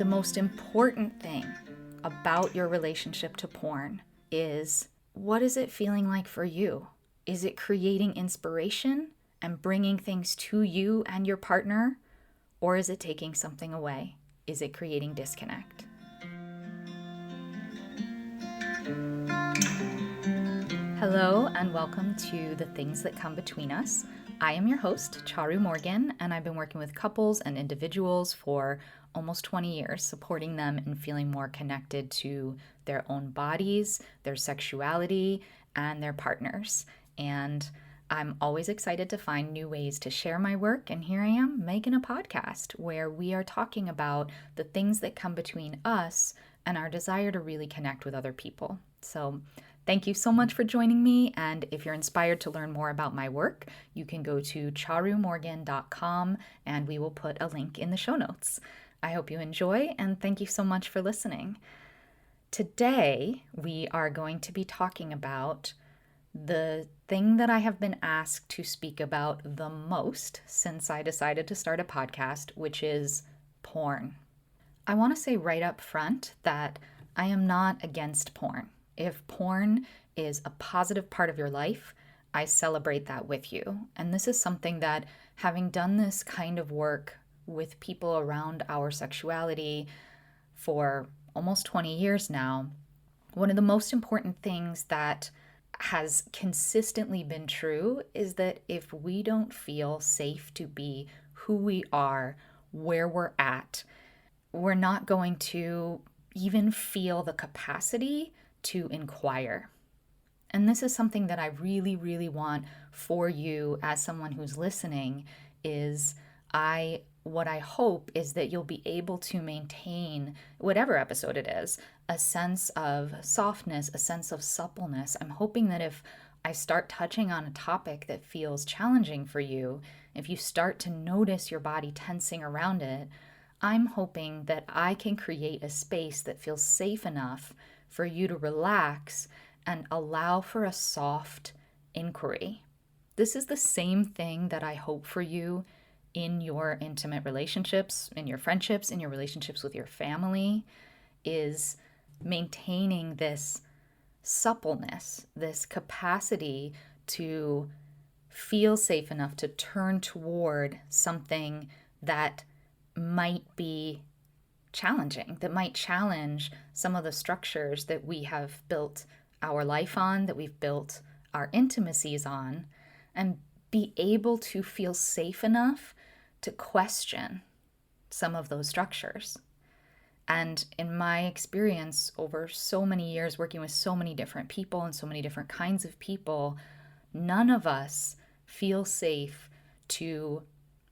The most important thing about your relationship to porn is, what is it feeling like for you? Is it creating inspiration and bringing things to you and your partner? Or is it taking something away? Is it creating disconnect? Hello and welcome to The Things That Come Between Us. I am your host, Charu Morgan, and I've been working with couples and individuals for almost 20 years, supporting them in feeling more connected to their own bodies, their sexuality, and their partners. And I'm always excited to find new ways to share my work, and here I am making a podcast where we are talking about the things that come between us and our desire to really connect with other people. So thank you so much for joining me, and if you're inspired to learn more about my work, you can go to charumorgan.com and we will put a link in the show notes. I hope you enjoy, and thank you so much for listening. Today, we are going to be talking about the thing that I have been asked to speak about the most since I decided to start a podcast, which is porn. I want to say right up front that I am not against porn. If porn is a positive part of your life, I celebrate that with you. And this is something that, having done this kind of work with people around our sexuality for almost 20 years now, one of the most important things that has consistently been true is that if we don't feel safe to be who we are, where we're at, we're not going to even feel the capacity to inquire. And this is something that I really, really want for you as someone who's listening is what I hope is that you'll be able to maintain, whatever episode it is, a sense of softness, a sense of suppleness. I'm hoping that if I start touching on a topic that feels challenging for you, if you start to notice your body tensing around it, I'm hoping that I can create a space that feels safe enough for you to relax and allow for a soft inquiry. This is the same thing that I hope for you in your intimate relationships, in your friendships, in your relationships with your family, is maintaining this suppleness, this capacity to feel safe enough to turn toward something that might be challenging, that might challenge some of the structures that we have built our life on, that we've built our intimacies on, and be able to feel safe enough to question some of those structures. And in my experience over so many years working with so many different people and so many different kinds of people, none of us feel safe to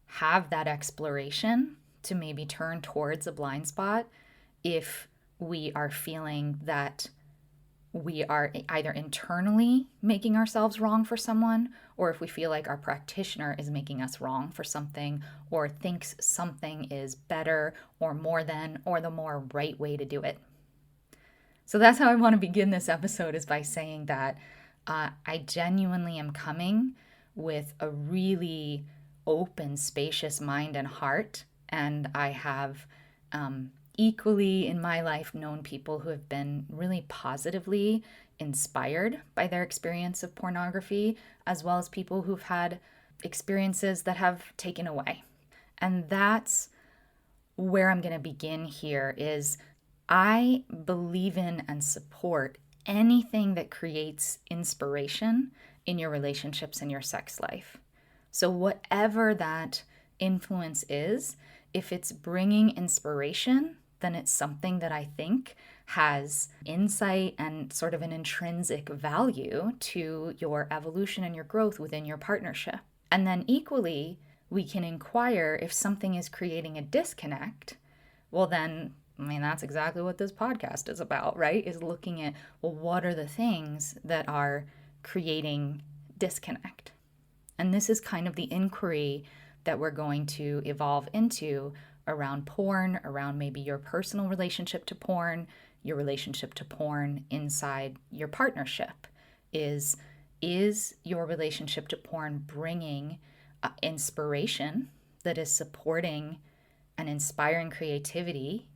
have that exploration, to maybe turn towards a blind spot if we are feeling that we are either internally making ourselves wrong for someone, or if we feel like our practitioner is making us wrong for something, or thinks something is better or more than, or the more right way to do it. So that's how I want to begin this episode, is by saying that I genuinely am coming with a really open, spacious mind and heart. And I have equally in my life known people who have been really positively inspired by their experience of pornography, as well as people who've had experiences that have taken away. And that's where I'm going to begin here. Is I believe in and support anything that creates inspiration in your relationships and your sex life. So whatever that influence is, if it's bringing inspiration, then it's something that I think has insight and sort of an intrinsic value to your evolution and your growth within your partnership. And then equally, we can inquire if something is creating a disconnect. Well, then, that's exactly what this podcast is about, right? Is looking at, well, what are the things that are creating disconnect? And this is kind of the inquiry that we're going to evolve into around porn, around maybe your personal relationship to porn, your relationship to porn inside your partnership. Is your relationship to porn bringing inspiration that is supporting and inspiring creativity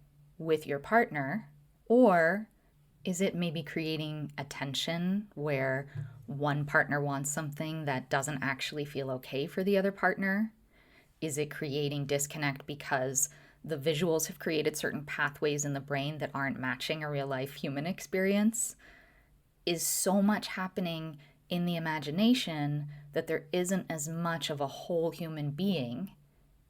with your partner? Or is it maybe creating a tension where one partner wants something that doesn't actually feel okay for the other partner? Is it creating disconnect because the visuals have created certain pathways in the brain that aren't matching a real life human experience? Is so much happening in the imagination that there isn't as much of a whole human being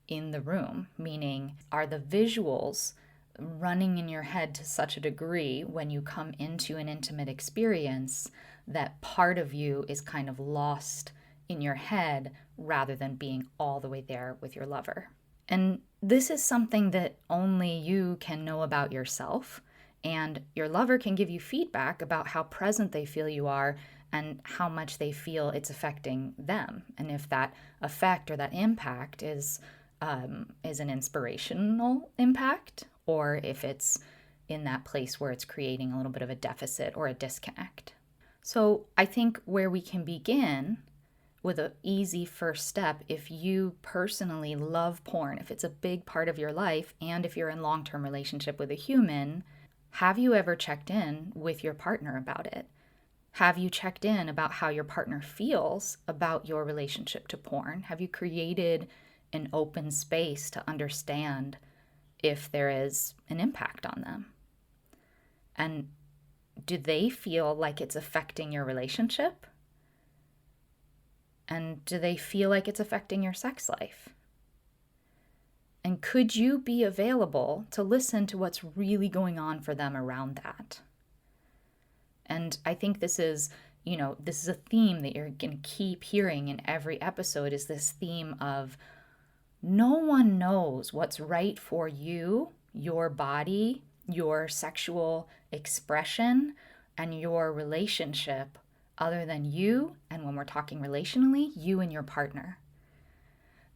in the room? Meaning, are the visuals running in your head to such a degree when you come into an intimate experience that part of you is kind of lost in your head rather than being all the way there with your lover? And this is something that only you can know about yourself, and your lover can give you feedback about how present they feel you are and how much they feel it's affecting them. And if that effect or that impact is an inspirational impact, or if it's in that place where it's creating a little bit of a deficit or a disconnect. So I think where we can begin with an easy first step, if you personally love porn, if it's a big part of your life, and if you're in long-term relationship with a human, have you ever checked in with your partner about it? Have you checked in about how your partner feels about your relationship to porn? Have you created an open space to understand if there is an impact on them? And do they feel like it's affecting your relationship? And do they feel like it's affecting your sex life? And could you be available to listen to what's really going on for them around that? And I think this is a theme that you're going to keep hearing in every episode, is this theme of no one knows what's right for you, your body, your sexual expression, and your relationship other than you, and when we're talking relationally, you and your partner.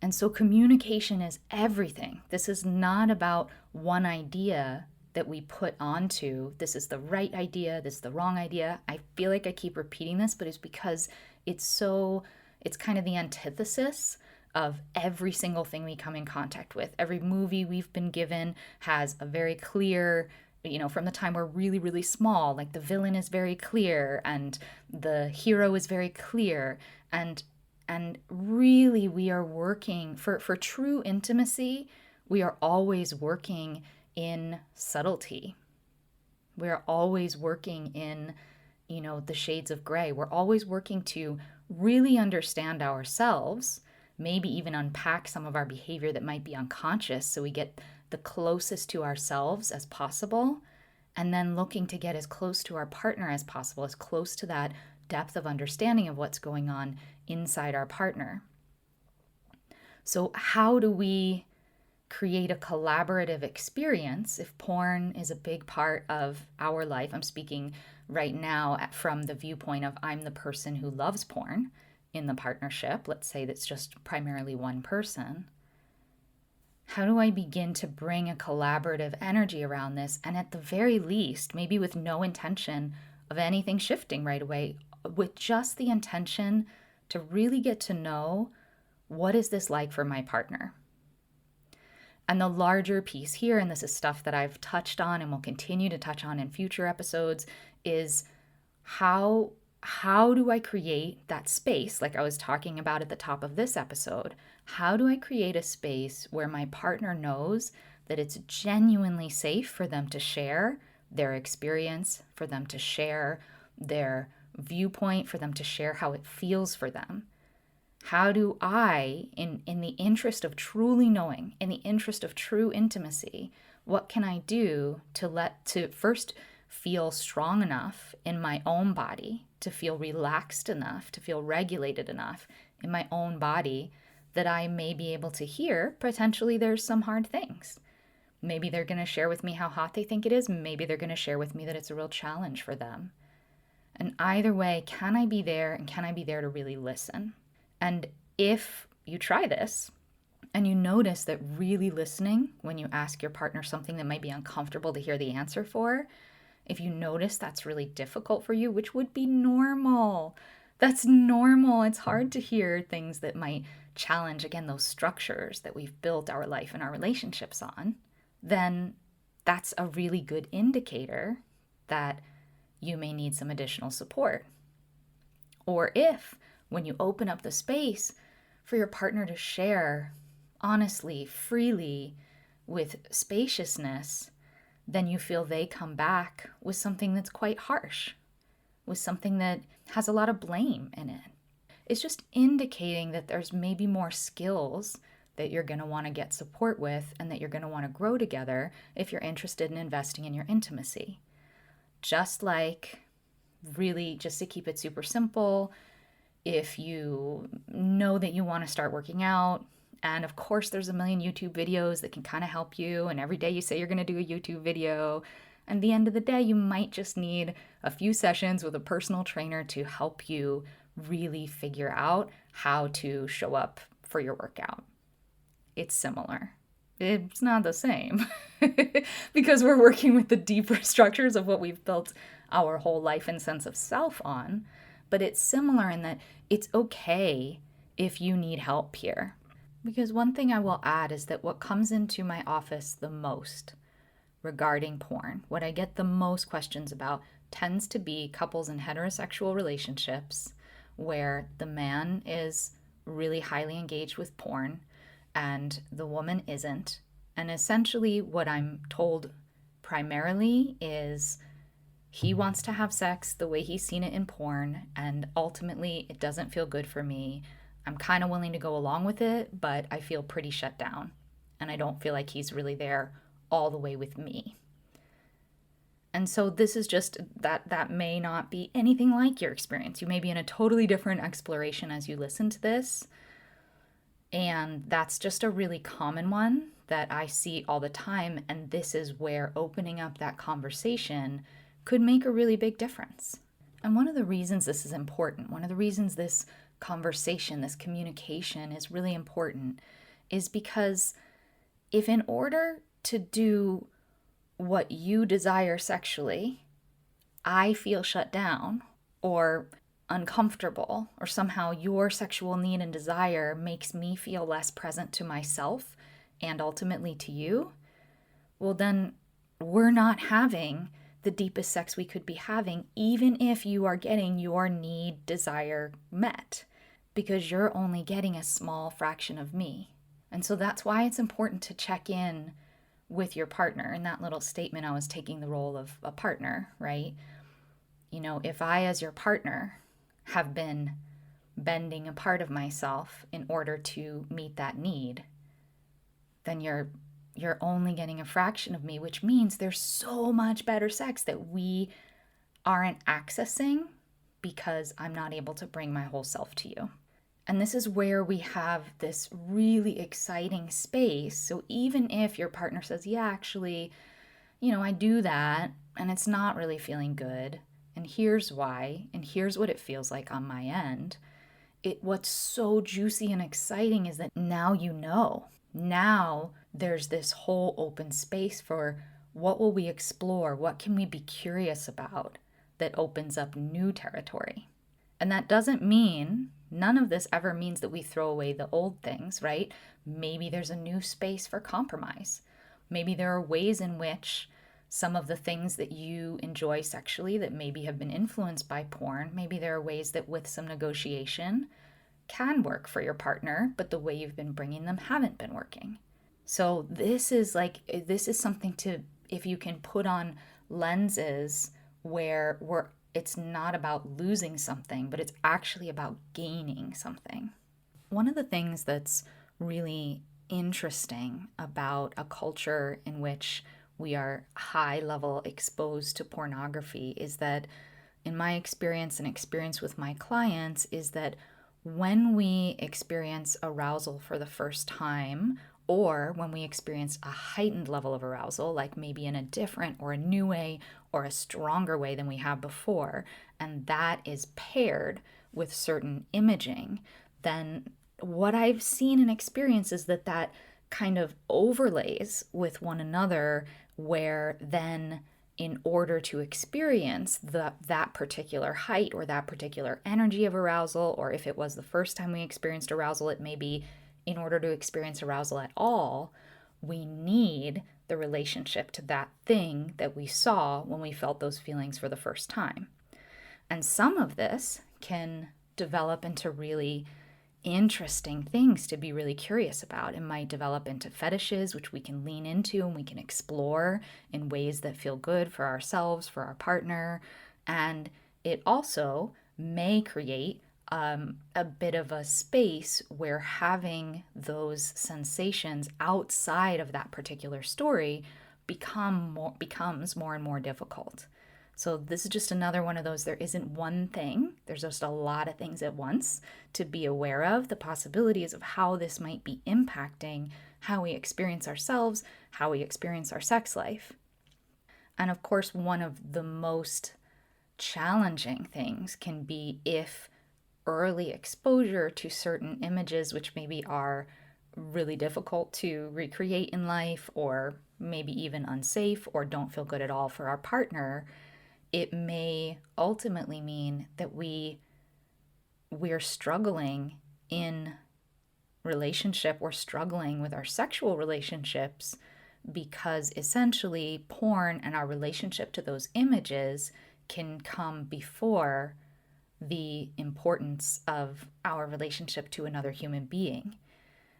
And so communication is everything. This is not about one idea that we put onto, this is the right idea, this is the wrong idea. I feel like I keep repeating this, but it's because it's kind of the antithesis of every single thing we come in contact with. Every movie we've been given has a very clear, from the time we're really, really small, like the villain is very clear and the hero is very clear. And really we are working for true intimacy. We are always working in subtlety. We're always working in, the shades of gray. We're always working to really understand ourselves, maybe even unpack some of our behavior that might be unconscious so we get the closest to ourselves as possible, and then looking to get as close to our partner as possible, as close to that depth of understanding of what's going on inside our partner. So how do we create a collaborative experience if porn is a big part of our life? I'm speaking right now from the viewpoint of I'm the person who loves porn in the partnership. Let's say that's just primarily one person. How do I begin to bring a collaborative energy around this? And at the very least, maybe with no intention of anything shifting right away, with just the intention to really get to know, what is this like for my partner? And the larger piece here, and this is stuff that I've touched on and will continue to touch on in future episodes, is how do I create that space, like I was talking about at the top of this episode? How do I create a space where my partner knows that it's genuinely safe for them to share their experience, for them to share their viewpoint, for them to share how it feels for them? How do I, in the interest of truly knowing, in the interest of true intimacy, what can I do to first feel strong enough in my own body, to feel relaxed enough, to feel regulated enough in my own body that I may be able to hear potentially there's some hard things. Maybe they're going to share with me how hot they think it is. Maybe they're going to share with me that it's a real challenge for them. And either way, can I be there, and can I be there to really listen? And if you try this and you notice that really listening when you ask your partner something that might be uncomfortable to hear the answer for, if you notice that's really difficult for you, which would be normal, that's normal. It's hard to hear things that might challenge, again, those structures that we've built our life and our relationships on, then that's a really good indicator that you may need some additional support. Or if, when you open up the space for your partner to share honestly, freely, with spaciousness, then you feel they come back with something that's quite harsh, with something that has a lot of blame in it. It's just indicating that there's maybe more skills that you're going to want to get support with and that you're going to want to grow together if you're interested in investing in your intimacy. Just like, really, just to keep it super simple, if you know that you want to start working out, and of course there's a million YouTube videos that can kind of help you, and every day you say you're going to do a YouTube video, and at the end of the day you might just need a few sessions with a personal trainer to help you really figure out how to show up for your workout. It's similar. It's not the same because we're working with the deeper structures of what we've built our whole life and sense of self on. But it's similar in that it's okay if you need help here. Because one thing I will add is that what comes into my office the most regarding porn, what I get the most questions about, tends to be couples in heterosexual relationships where the man is really highly engaged with porn and the woman isn't. And essentially what I'm told primarily is he wants to have sex the way he's seen it in porn, and ultimately it doesn't feel good for me. I'm kind of willing to go along with it, but I feel pretty shut down, and I don't feel like he's really there all the way with me. And so this is just that may not be anything like your experience. You may be in a totally different exploration as you listen to this, and that's just a really common one that I see all the time, and this is where opening up that conversation could make a really big difference. And one of the reasons this is important, one of the reasons this conversation, this communication is really important, is because if in order to do what you desire sexually, I feel shut down or uncomfortable, or somehow your sexual need and desire makes me feel less present to myself and ultimately to you, well then we're not having the deepest sex we could be having, even if you are getting your need, desire met, because you're only getting a small fraction of me. And so that's why it's important to check in with your partner. In that little statement, I was taking the role of a partner, right? You know, if I, as your partner, have been bending a part of myself in order to meet that need, then you're only getting a fraction of me, which means there's so much better sex that we aren't accessing because I'm not able to bring my whole self to you. And this is where we have this really exciting space. So even if your partner says, yeah, actually, I do that and it's not really feeling good, and here's why, and here's what it feels like on my end, what's so juicy and exciting is that now you know. Now there's this whole open space for what will we explore, what can we be curious about that opens up new territory. And that doesn't mean, none of this ever means that we throw away the old things, right? Maybe there's a new space for compromise. Maybe there are ways in which some of the things that you enjoy sexually that maybe have been influenced by porn, maybe there are ways that with some negotiation can work for your partner, but the way you've been bringing them haven't been working. So this is something to, if you can put on lenses where it's not about losing something, but it's actually about gaining something. One of the things that's really interesting about a culture in which we are high level exposed to pornography is that, in my experience and experience with my clients, is that when we experience arousal for the first time, or when we experience a heightened level of arousal, like maybe in a different or a new way or a stronger way than we have before, and that is paired with certain imaging, then what I've seen and experienced is that kind of overlays with one another, where then in order to experience that particular height or that particular energy of arousal, or if it was the first time we experienced arousal, it may be in order to experience arousal at all, we need the relationship to that thing that we saw when we felt those feelings for the first time. And some of this can develop into really interesting things to be really curious about. It might develop into fetishes, which we can lean into and we can explore in ways that feel good for ourselves, for our partner. And it also may create a bit of a space where having those sensations outside of that particular story becomes more and more difficult. So this is just another one of those, there isn't one thing, there's just a lot of things at once to be aware of, the possibilities of how this might be impacting how we experience ourselves, how we experience our sex life. And of course, one of the most challenging things can be if early exposure to certain images, which maybe are really difficult to recreate in life, or maybe even unsafe, or don't feel good at all for our partner, it may ultimately mean that we're struggling in relationship, we're struggling with our sexual relationships, because essentially porn and our relationship to those images can come before the importance of our relationship to another human being.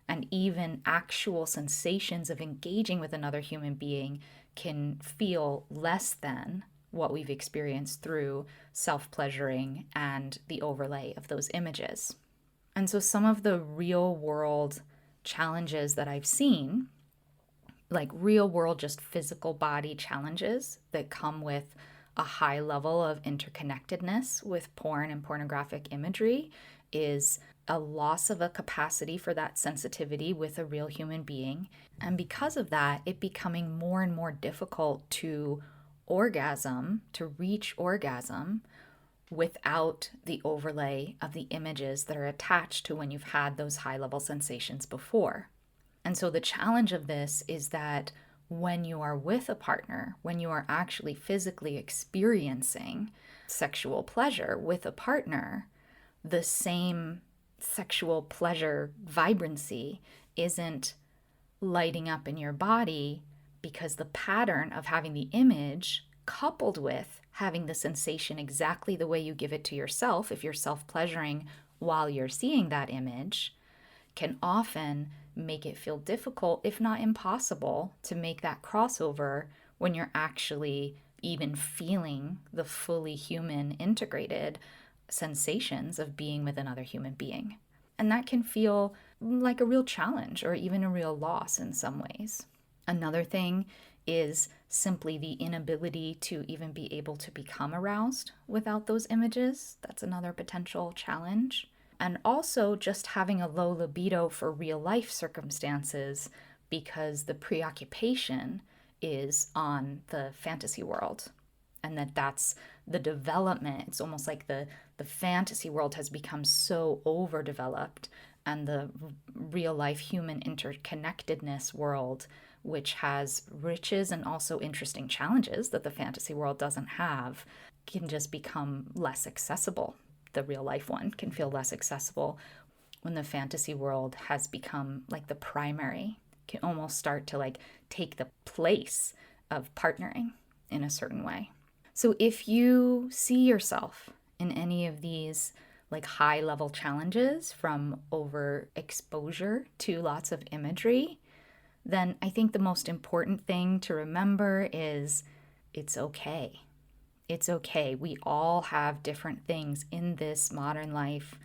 And even actual sensations of engaging with another human being can feel less than what we've experienced through self-pleasuring and the overlay of those images. And so some of the real world challenges that I've seen, like real world just physical body challenges that come with a high level of interconnectedness with porn and pornographic imagery, is a loss of a capacity for that sensitivity with a real human being. And because of that, it becoming more and more difficult to reach orgasm without the overlay of the images that are attached to when you've had those high level sensations before. And so the challenge of this is that when you are with a partner, when you are actually physically experiencing sexual pleasure with a partner, the same sexual pleasure vibrancy isn't lighting up in your body, because the pattern of having the image coupled with having the sensation exactly the way you give it to yourself, if you're self-pleasuring while you're seeing that image, can often make it feel difficult, if not impossible, to make that crossover when you're actually even feeling the fully human integrated sensations of being with another human being. And that can feel like a real challenge or even a real loss in some ways. Another thing is simply the inability to even be able to become aroused without those images. That's another potential challenge. And also just having a low libido for real life circumstances, because the preoccupation is on the fantasy world. And that's the development. It's almost like the fantasy world has become so overdeveloped, and the real life human interconnectedness world, which has riches and also interesting challenges that the fantasy world doesn't have, can just become less accessible. The real life one can feel less accessible when the fantasy world has become like the primary, can almost start to like take the place of partnering in a certain way. So if you see yourself in any of these like high level challenges from overexposure to lots of imagery, then I think the most important thing to remember is it's okay. It's okay. We all have different things in this modern life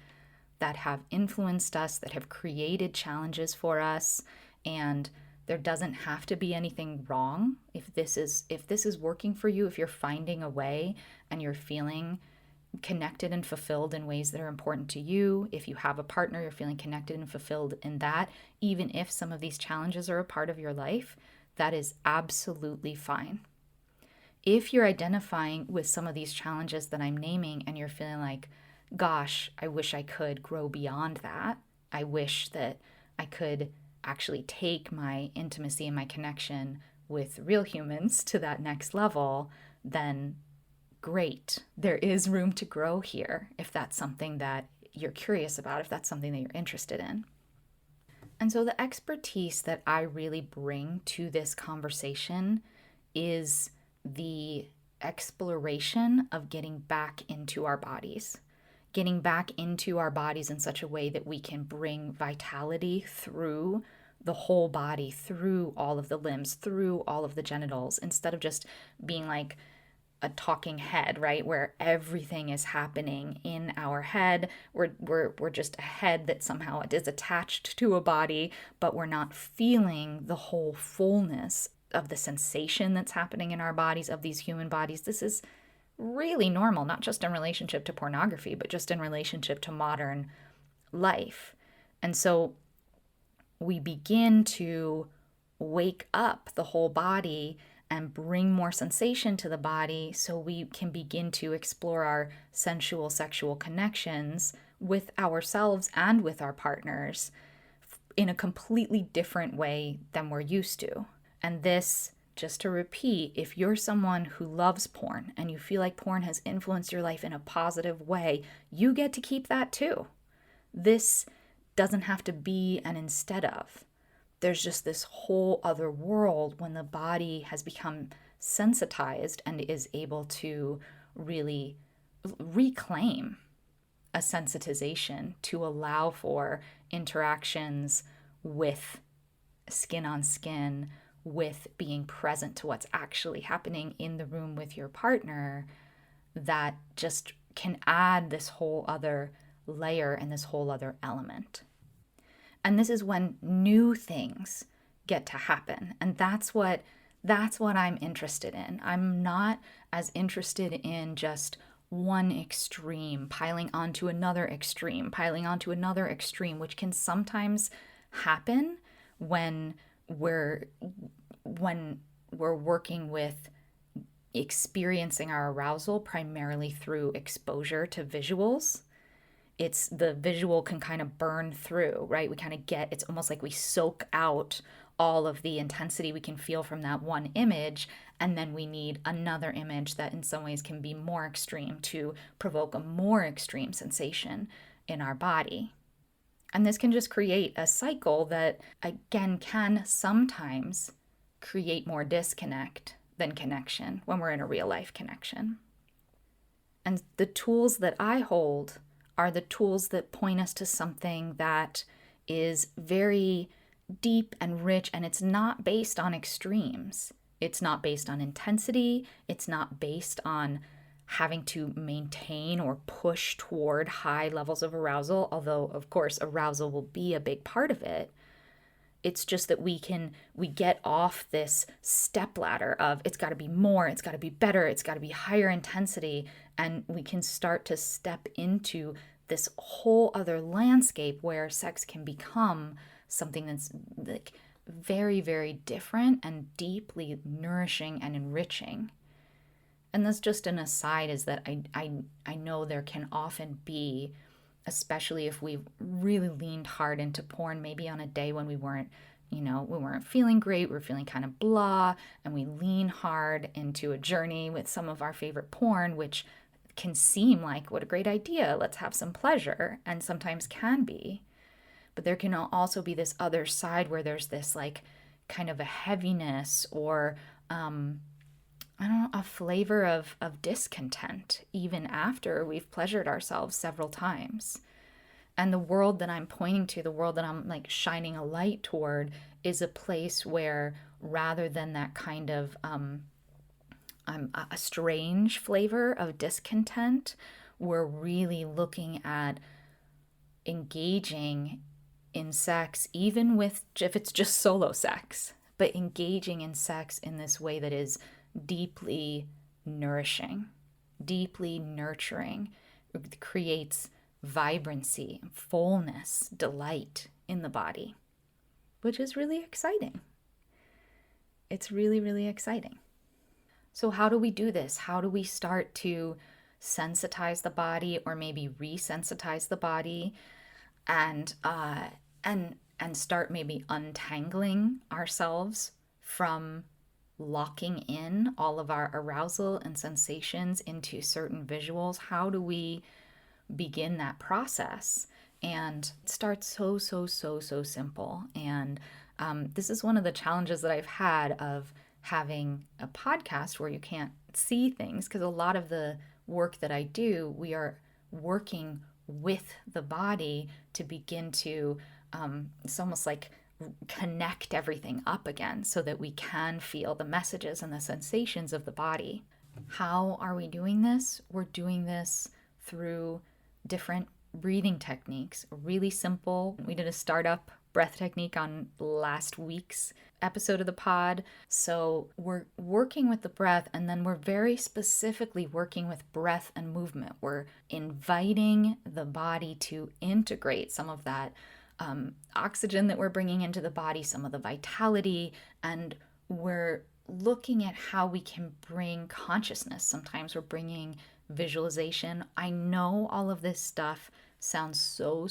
that have influenced us, that have created challenges for us, and there doesn't have to be anything wrong if this is working for you, if you're finding a way and you're feeling connected and fulfilled in ways that are important to you. If you have a partner, you're feeling connected and fulfilled in that, even if some of these challenges are a part of your life, that is absolutely fine. If you're identifying with some of these challenges that I'm naming and you're feeling like, gosh, I wish I could grow beyond that. I wish that I could actually take my intimacy and my connection with real humans to that next level, then great. There is room to grow here if that's something that you're curious about, if that's something that you're interested in. And so the expertise that I really bring to this conversation is the exploration of getting back into our bodies, getting back into our bodies in such a way that we can bring vitality through the whole body, through all of the limbs, through all of the genitals, instead of just being like a talking head, right? Where everything is happening in our head. We're just a head that somehow is attached to a body, but we're not feeling the whole fullness of the sensation that's happening in our bodies, of these human bodies. This is really normal, not just in relationship to pornography, but just in relationship to modern life. And so we begin to wake up the whole body and bring more sensation to the body so we can begin to explore our sensual sexual connections with ourselves and with our partners in a completely different way than we're used to. And this, just to repeat, if you're someone who loves porn and you feel like porn has influenced your life in a positive way, you get to keep that too. This doesn't have to be an instead of. There's just this whole other world when the body has become sensitized and is able to really reclaim a sensitization to allow for interactions with skin on skin, with being present to what's actually happening in the room with your partner, that just can add this whole other layer and this whole other element. And this is when new things get to happen. And that's what I'm interested in. I'm not as interested in just one extreme piling onto another extreme, piling onto another extreme, which can sometimes happen when we're working with experiencing our arousal primarily through exposure to visuals. It's the visual can kind of burn through, right? We kind of it's almost like we soak out all of the intensity we can feel from that one image, and then we need another image that in some ways can be more extreme to provoke a more extreme sensation in our body. And this can just create a cycle that, again, can sometimes create more disconnect than connection when we're in a real life connection. And the tools that I hold are the tools that point us to something that is very deep and rich, and it's not based on extremes. It's not based on intensity. It's not based on having to maintain or push toward high levels of arousal, although, of course, arousal will be a big part of it. It's just that we get off this stepladder of it's got to be more, it's got to be better, it's got to be higher intensity, and we can start to step into this whole other landscape where sex can become something that's like very, very different and deeply nourishing and enriching. And that's just an aside, is that I know there can often be, especially if we've really leaned hard into porn, maybe on a day when we weren't feeling great, we were feeling kind of blah, and we lean hard into a journey with some of our favorite porn, which can seem like, what a great idea, let's have some pleasure, and sometimes can be. But there can also be this other side where there's this like kind of a heaviness or I don't know, a flavor of discontent even after we've pleasured ourselves several times. And the world that I'm pointing to, the world that I'm like shining a light toward, is a place where rather than that kind of a strange flavor of discontent, we're really looking at engaging in sex, even with if it's just solo sex, but engaging in sex in this way that is deeply nourishing, deeply nurturing. It creates vibrancy, fullness, delight in the body, which is really exciting. It's really, really exciting. So how do we do this? How do we start to sensitize the body, or maybe resensitize the body, and start maybe untangling ourselves from locking in all of our arousal and sensations into certain visuals? How do we begin that process? And it starts so simple. And this is one of the challenges that I've had of having a podcast where you can't see things, because a lot of the work that I do, we are working with the body to begin to, it's almost like connect everything up again so that we can feel the messages and the sensations of the body. How are we doing this? We're doing this through different breathing techniques, really simple. We did a startup breath technique on last week's episode of the pod. So we're working with the breath, and then we're very specifically working with breath and movement. We're inviting the body to integrate some of that oxygen that we're bringing into the body, some of the vitality, and we're looking at how we can bring consciousness. Sometimes we're bringing visualization. I know all of this stuff sounds so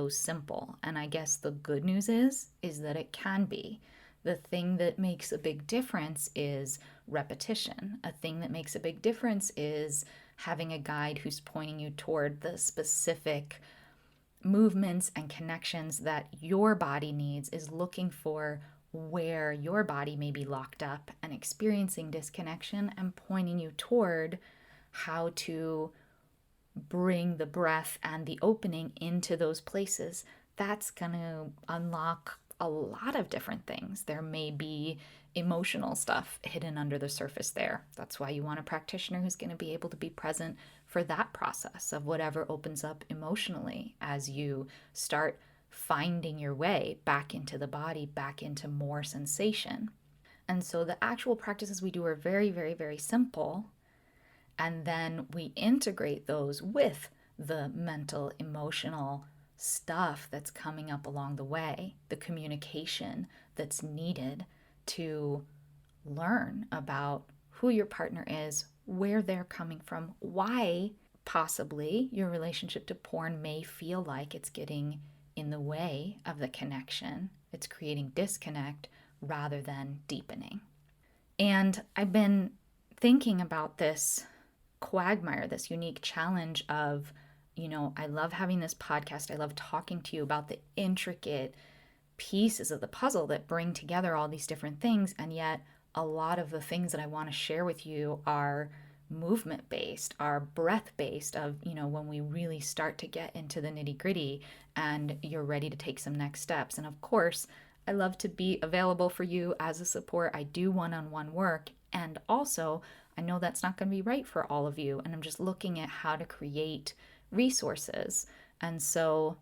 simple, and I guess the good news is that it can be. The thing that makes a big difference is repetition. A thing that makes a big difference is having a guide who's pointing you toward the specific movements and connections that your body needs, is looking for where your body may be locked up and experiencing disconnection, and pointing you toward how to bring the breath and the opening into those places. That's going to unlock a lot of different things. There may be emotional stuff hidden under the surface there. That's why you want a practitioner who's going to be able to be present for that process of whatever opens up emotionally as you start finding your way back into the body, back into more sensation. And so the actual practices we do are very simple. And then we integrate those with the mental, emotional stuff that's coming up along the way, the communication that's needed to learn about who your partner is, where they're coming from, why possibly your relationship to porn may feel like it's getting in the way of the connection. It's creating disconnect rather than deepening. And I've been thinking about this quagmire, this unique challenge of, I love having this podcast. I love talking to you about the intricate pieces of the puzzle that bring together all these different things. And yet a lot of the things that I want to share with you are movement based, are breath based, of, when we really start to get into the nitty gritty and you're ready to take some next steps. And of course, I love to be available for you as a support. I do one-on-one work. And also, I know that's not going to be right for all of you. And I'm just looking at how to create resources. And so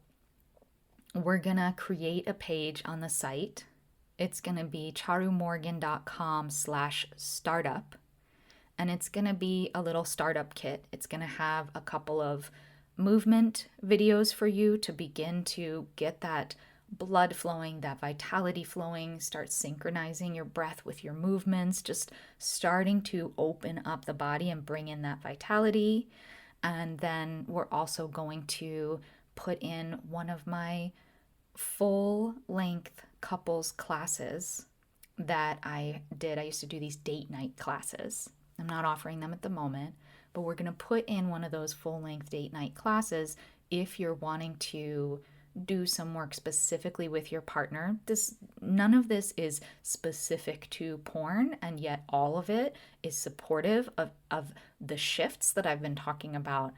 we're going to create a page on the site. It's going to be charumorgan.com/startup. And it's going to be a little startup kit. It's going to have a couple of movement videos for you to begin to get that blood flowing, that vitality flowing, start synchronizing your breath with your movements, just starting to open up the body and bring in that vitality. And then we're also going to put in one of my full-length couples classes that I did. I used to do these date night classes. I'm not offering them at the moment, but we're going to put in one of those full-length date night classes if you're wanting to do some work specifically with your partner. None of this is specific to porn, and yet all of it is supportive of the shifts that I've been talking about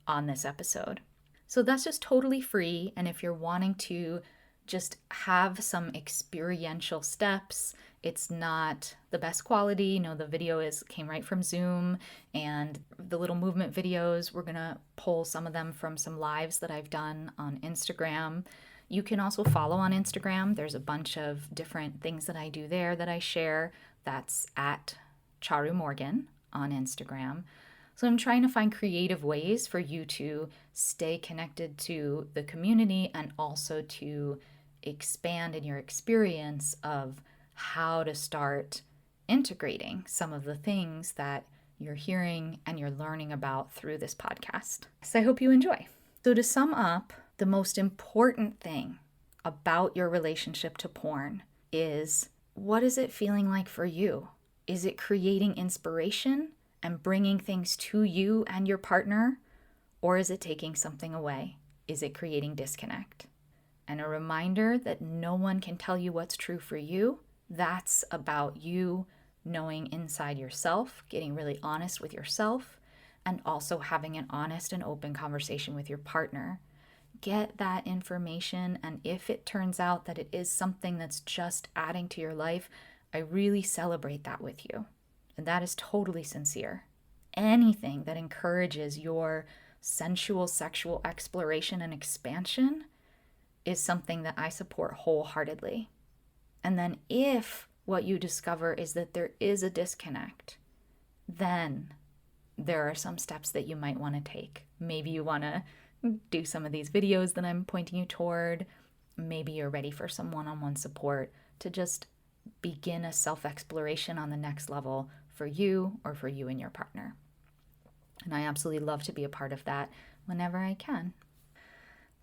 on this episode. So that's just totally free. And if you're wanting to just have some experiential steps, it's not the best quality. The video came right from Zoom, and the little movement videos, we're gonna pull some of them from some lives that I've done on Instagram. You can also follow on Instagram. There's a bunch of different things that I do there that I share. That's at Charu Morgan on Instagram. So I'm trying to find creative ways for you to stay connected to the community and also to expand in your experience of how to start integrating some of the things that you're hearing and you're learning about through this podcast. So I hope you enjoy. So to sum up, the most important thing about your relationship to porn is, what is it feeling like for you? Is it creating inspiration and bringing things to you and your partner? Or is it taking something away? is it creating disconnect? And a reminder that no one can tell you what's true for you. That's about you knowing inside yourself, getting really honest with yourself, and also having an honest and open conversation with your partner. Get that information, and if it turns out that it is something that's just adding to your life, I really celebrate that with you. And that is totally sincere. Anything that encourages your sensual sexual exploration and expansion is something that I support wholeheartedly. And then if what you discover is that there is a disconnect, then there are some steps that you might want to take. Maybe you want to do some of these videos that I'm pointing you toward. Maybe you're ready for some one-on-one support to just begin a self-exploration on the next level for you or for you and your partner. And I absolutely love to be a part of that whenever I can.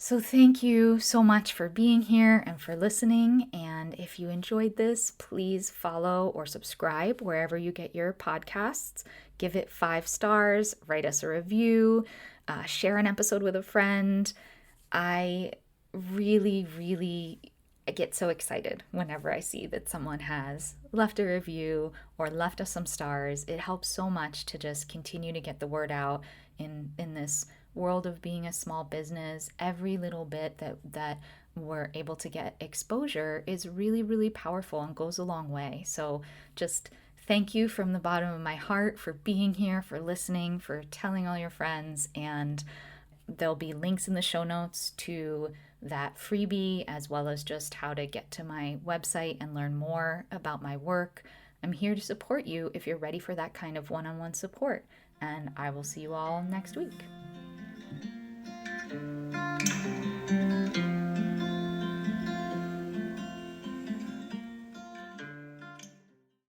So thank you so much for being here and for listening. And if you enjoyed this, please follow or subscribe wherever you get your podcasts. Give it 5 stars, write us a review, share an episode with a friend. I really get so excited whenever I see that someone has left a review or left us some stars. It helps so much to just continue to get the word out in this world of being a small business. Every little bit that we're able to get exposure is really powerful and goes a long way. So just thank you from the bottom of my heart for being here, for listening, for telling all your friends. And there'll be links in the show notes to that freebie, as well as just how to get to my website and learn more about my work. I'm here to support you if you're ready for that kind of one-on-one support. And I will see you all next week.